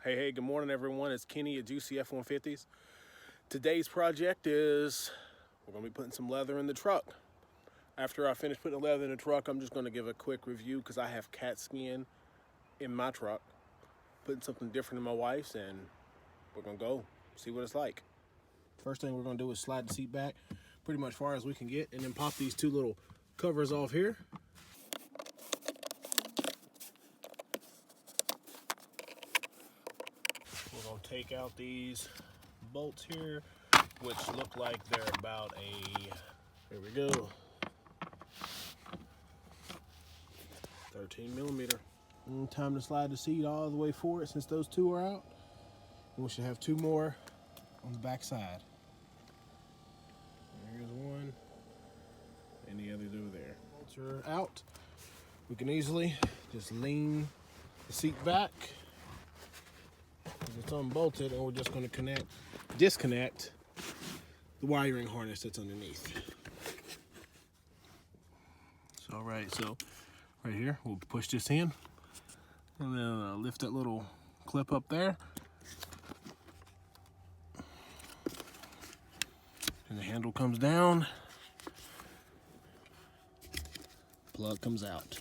Hey, good morning everyone. It's Kenny at Juicy F150s. Today's project is we're going to be putting some leather in the truck. After I finish putting the leather in the truck, I'm just going to give a quick review because I have cat skin in my truck. Putting something different in my wife's, and we're going to go see what it's like. First thing we're going to do is slide the seat back pretty much far as we can get, and then pop these two little covers off here. We're going to take out these bolts here, which look like they're about here we go, 13 millimeter. And time to slide the seat all the way forward since those two are out. And we should have two more on the back side. Here's one, and the other's over there. Bolts are out. We can easily just lean the seat back. It's unbolted, and we're just going to disconnect the wiring harness that's underneath. So right here, we'll push this in, and then lift that little clip up there, and the handle comes down, plug comes out.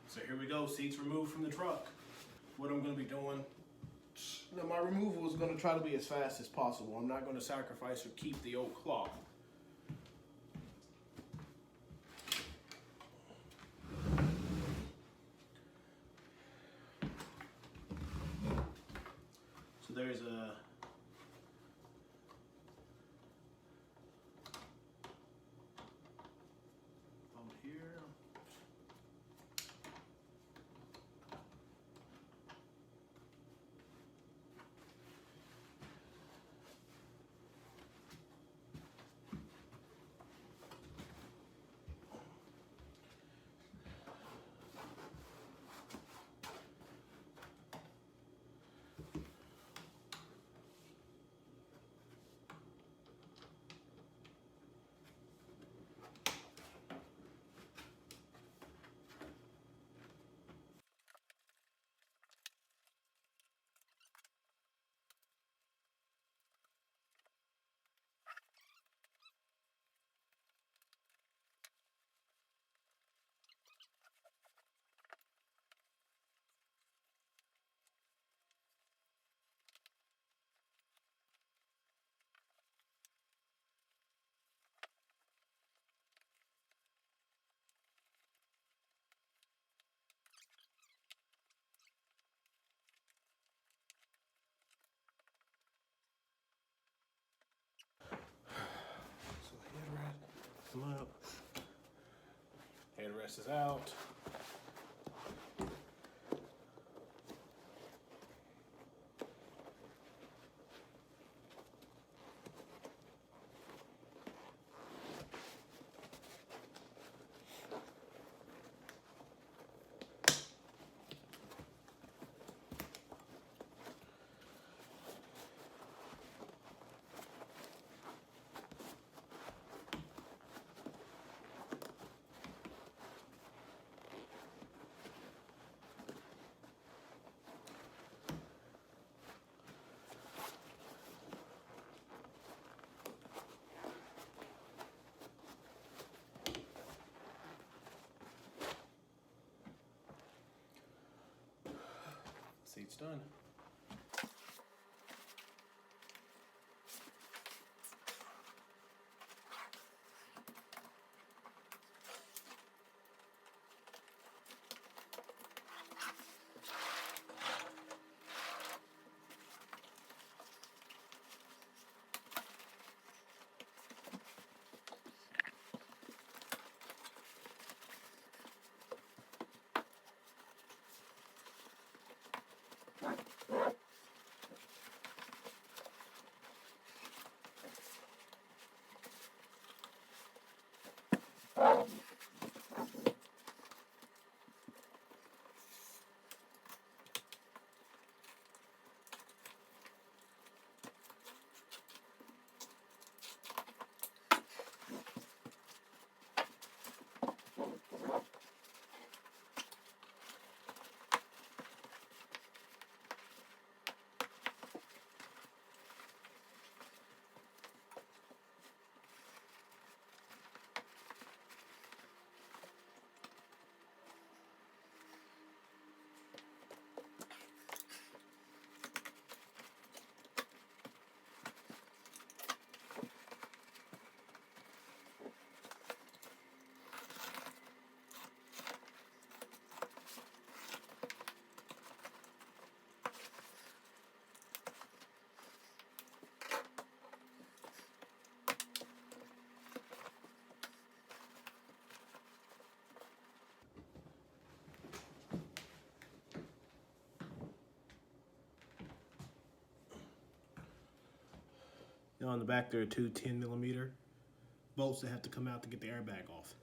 So here we go, seats removed from the truck. What I'm going to be doing, my removal is going to try to be as fast as possible. I'm not going to sacrifice or keep the old cloth. So there's a bolt here. Come up. Headrest is out. Seat's done. Now on the back there are two 10mm bolts that have to come out to get the airbag off.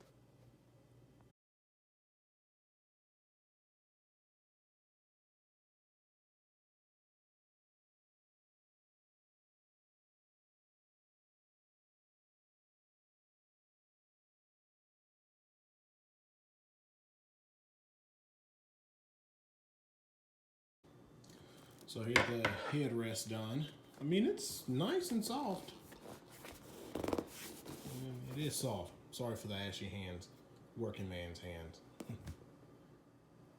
So here's the headrest done. I mean, it's nice and soft. It is soft. Sorry for the ashy hands. Working man's hands.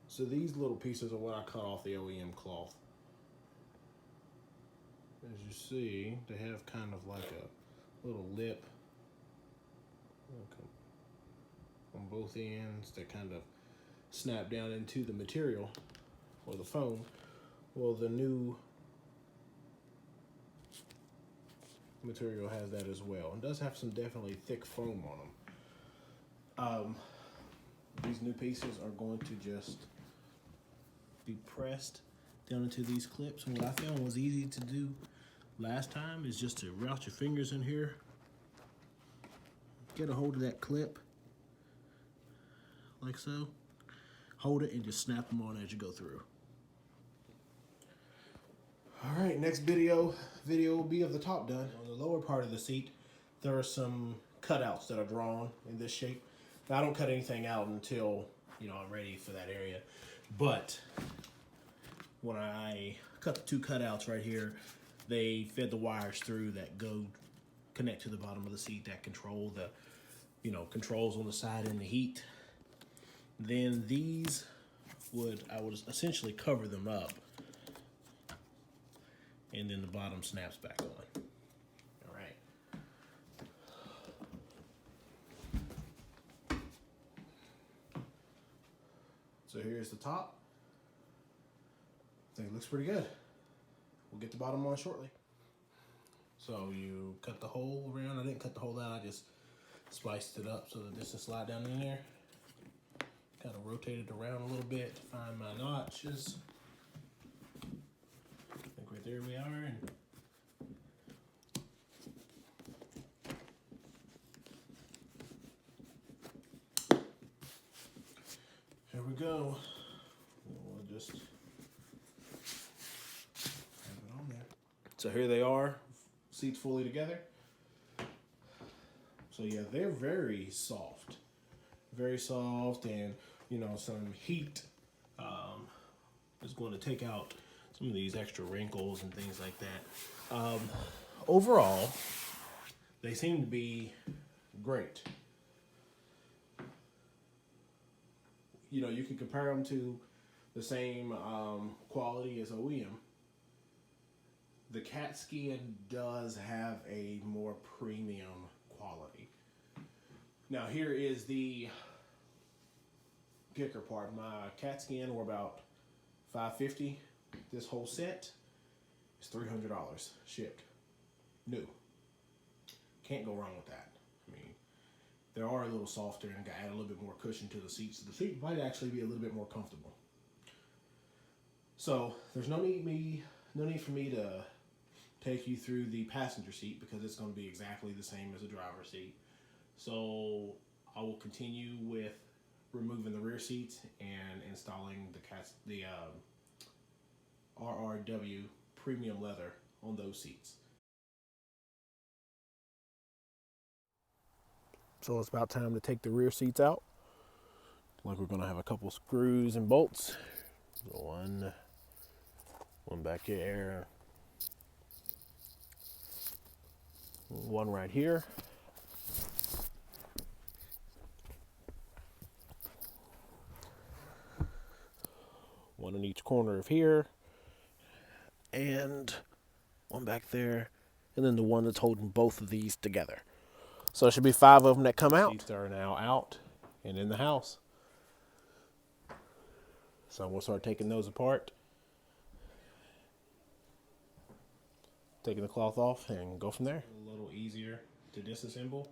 So these little pieces are what I cut off the OEM cloth. As you see, they have kind of like a little lip on both ends that kind of snap down into the material or the foam. Well, the new material has that as well. It does have some definitely thick foam on them. These new pieces are going to just be pressed down into these clips. And what I found was easy to do last time is just to route your fingers in here, get a hold of that clip like so, hold it and just snap them on as you go through. All right, next video will be of the top done. On the lower part of the seat, there are some cutouts that are drawn in this shape. Now, I don't cut anything out until, you know, I'm ready for that area. But when I cut the two cutouts right here, they fed the wires through that go connect to the bottom of the seat that control the, you know, controls on the side and the heat. Then these I would essentially cover them up. And then the bottom snaps back on. All right. So here's the top. I think it looks pretty good. We'll get the bottom on shortly. So you cut the hole around. I didn't cut the hole out. I just spliced it up so that this will slide down in there. Kind of rotate it around a little bit to find my notches. There we are. And here we go. We'll just have it on there. So here they are, seats fully together. So yeah, they're very soft, and you know, some heat is going to take out some of these extra wrinkles and things like that. Overall, they seem to be great. You know, you can compare them to the same quality as OEM. The cat skin does have a more premium quality. Now here is the kicker part. My cat skin were about $550. This whole set is $300 shipped. New. Can't go wrong with that. I mean, they are a little softer and add a little bit more cushion to the seats. The seat might actually be a little bit more comfortable. So there's no need for me to take you through the passenger seat because it's going to be exactly the same as the driver's seat. So I will continue with removing the rear seats and installing the RRW premium leather on those seats. So it's about time to take the rear seats out. Like we're gonna have a couple screws and bolts. One back here. One right here. One in each corner of here. And one back there, and then the one that's holding both of these together. So there should be 5 of them that come out. Seats are now out and in the house. So we'll start taking those apart, taking the cloth off, and go from there. A little easier to disassemble.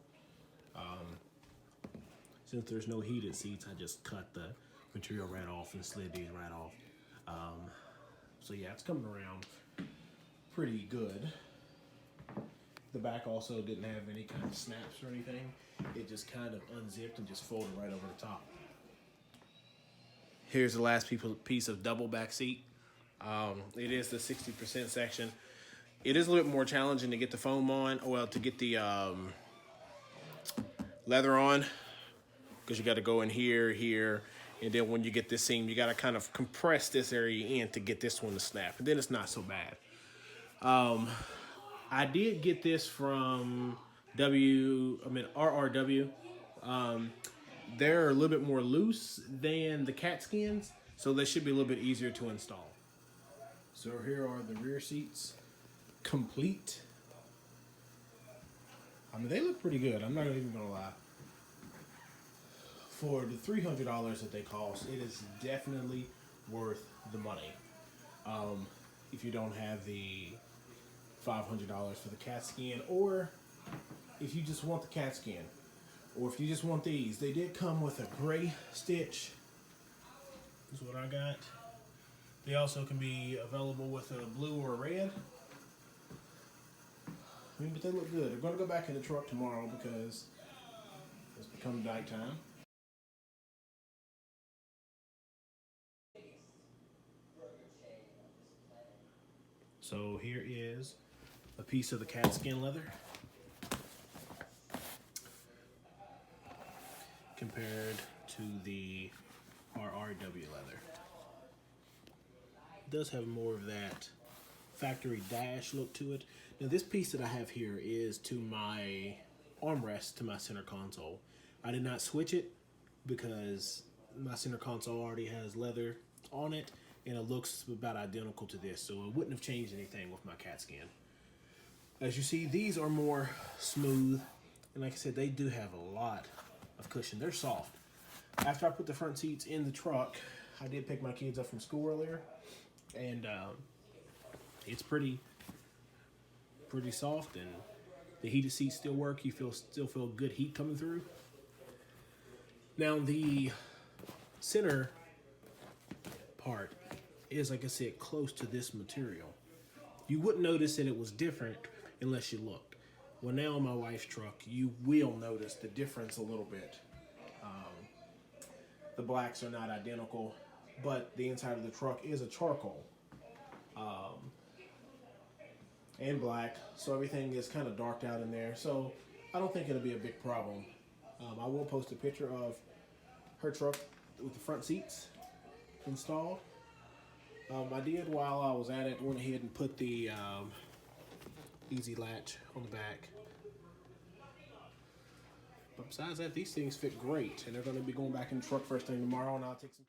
Since there's no heated seats, I just cut the material right off and slid these right off. So yeah, it's coming around pretty good. The back also didn't have any kind of snaps or anything. It just kind of unzipped and just folded right over the top. Here's the last piece of double back seat. It is the 60% section. It is a little bit more challenging to get the foam on, well, to get the leather on, because you got to go in here, and then when you get this seam, you got to kind of compress this area in to get this one to snap, and then it's not so bad. I did get this from RRW. They're a little bit more loose than the cat skins, so they should be a little bit easier to install. So here are the rear seats, complete. I mean, they look pretty good. I'm not even gonna lie. For the $300 that they cost, it is definitely worth the money. If you don't have the $500 for the cat skin, or if you just want the cat skin, or if you just want these, they did come with a gray stitch. This is what I got. They also can be available with a blue or a red. I mean, but they look good. They're going to go back in the truck tomorrow because it's become nighttime. So here is a piece of the cat skin leather compared to the RRW leather. It does have more of that factory dash look to it. Now this piece that I have here is to my armrest to my center console. I did not switch it because my center console already has leather on it, and it looks about identical to this, so it wouldn't have changed anything with my cat skin. As you see, these are more smooth, and like I said, they do have a lot of cushion. They're soft. After I put the front seats in the truck, I did pick my kids up from school earlier, and it's pretty soft, and the heated seats still work. You still feel good heat coming through. Now the center part is, like I said, close to this material. You wouldn't notice that it was different unless you looked. Well, now on my wife's truck, you will notice the difference a little bit. The blacks are not identical, but the inside of the truck is a charcoal and black, so everything is kind of darked out in there. So I don't think it'll be a big problem. I will post a picture of her truck with the front seats installed. I did, while I was at it, went ahead and put the easy latch on the back. But besides that, these things fit great, and they're going to be going back in the truck first thing tomorrow, and I'll take some